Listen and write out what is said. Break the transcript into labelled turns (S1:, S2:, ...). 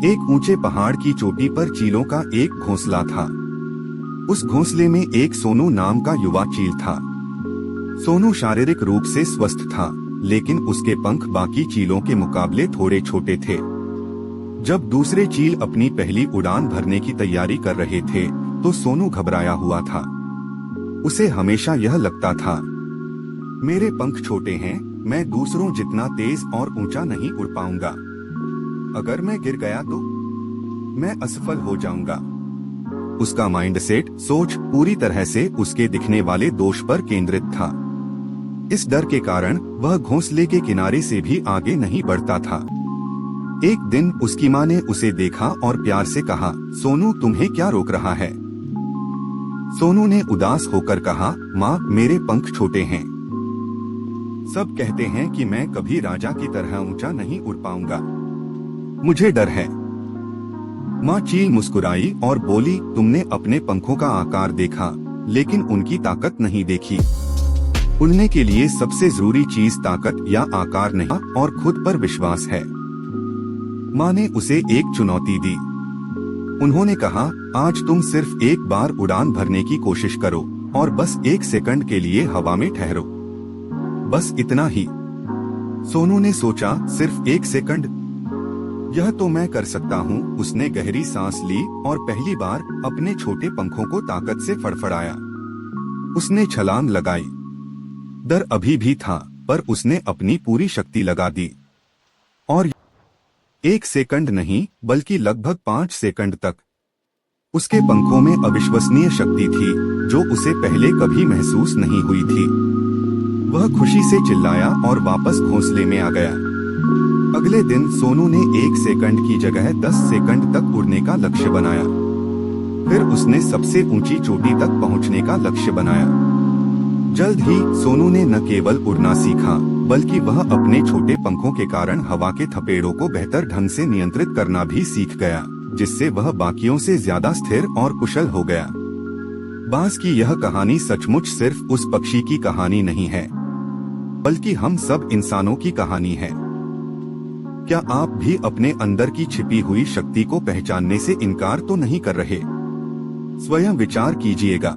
S1: एक ऊंचे पहाड़ की चोटी पर चीलों का एक घोंसला था। उस घोंसले में एक सोनू नाम का युवा चील था। सोनू शारीरिक रूप से स्वस्थ था, लेकिन उसके पंख बाकी चीलों के मुकाबले थोड़े छोटे थे। जब दूसरे चील अपनी पहली उड़ान भरने की तैयारी कर रहे थे, तो सोनू घबराया हुआ था। उसे हमेशा यह लगता था, मेरे पंख छोटे हैं, मैं दूसरों जितना तेज और ऊंचा नहीं उड़ पाऊंगा। अगर मैं गिर गया तो मैं असफल हो जाऊंगा। उसका माइंडसेट, सोच पूरी तरह से उसके दिखने वाले दोष पर केंद्रित था। इस डर के कारण वह घोंसले के किनारे से भी आगे नहीं बढ़ता था। एक दिन उसकी माँ ने उसे देखा और प्यार से कहा, सोनू तुम्हें क्या रोक रहा है? सोनू ने उदास होकर कहा, माँ मेरे पंख छोटे हैं। सब कहते हैं कि मैं कभी राजा की तरह ऊंचा नहीं उड़ पाऊंगा। मुझे डर है। माँ चील मुस्कुराई और बोली, तुमने अपने पंखों का आकार देखा, लेकिन उनकी ताकत नहीं देखी। उड़ने के लिए सबसे जरूरी चीज ताकत या आकार नहीं और खुद पर विश्वास है। माँ ने उसे एक चुनौती दी। उन्होंने कहा, आज तुम सिर्फ एक बार उड़ान भरने की कोशिश करो और बस 1 सेकंड के लिए हवा में ठहरो। बस इतना ही। सोनू ने सोचा, सिर्फ 1 सेकंड? यह तो मैं कर सकता हूँ। उसने गहरी सांस ली और पहली बार अपने छोटे पंखों को ताकत से फड़फड़ाया। उसने छलांग लगाई। डर अभी भी था, पर उसने अपनी पूरी शक्ति लगा दी। और 1 सेकंड नहीं, बल्कि लगभग 5 सेकंड तक उसके पंखों में अविश्वसनीय शक्ति थी, जो उसे पहले कभी महसूस नहीं हुई थी। वह खुशी से चिल्लाया और वापस घोंसले में आ गया। अगले दिन सोनू ने 1 सेकंड की जगह 10 सेकंड तक उड़ने का लक्ष्य बनाया। फिर उसने सबसे ऊंची चोटी तक पहुंचने का लक्ष्य बनाया। जल्द ही सोनू ने न केवल उड़ना सीखा, बल्कि वह अपने छोटे पंखों के कारण हवा के थपेड़ों को बेहतर ढंग से नियंत्रित करना भी सीख गया, जिससे वह बाकियों से ज्यादा स्थिर और कुशल हो गया। बाज की यह कहानी सचमुच सिर्फ उस पक्षी की कहानी नहीं है, बल्कि हम सब इंसानों की कहानी है। क्या आप भी अपने अंदर की छिपी हुई शक्ति को पहचानने से इनकार तो नहीं कर रहे? स्वयं विचार कीजिएगा।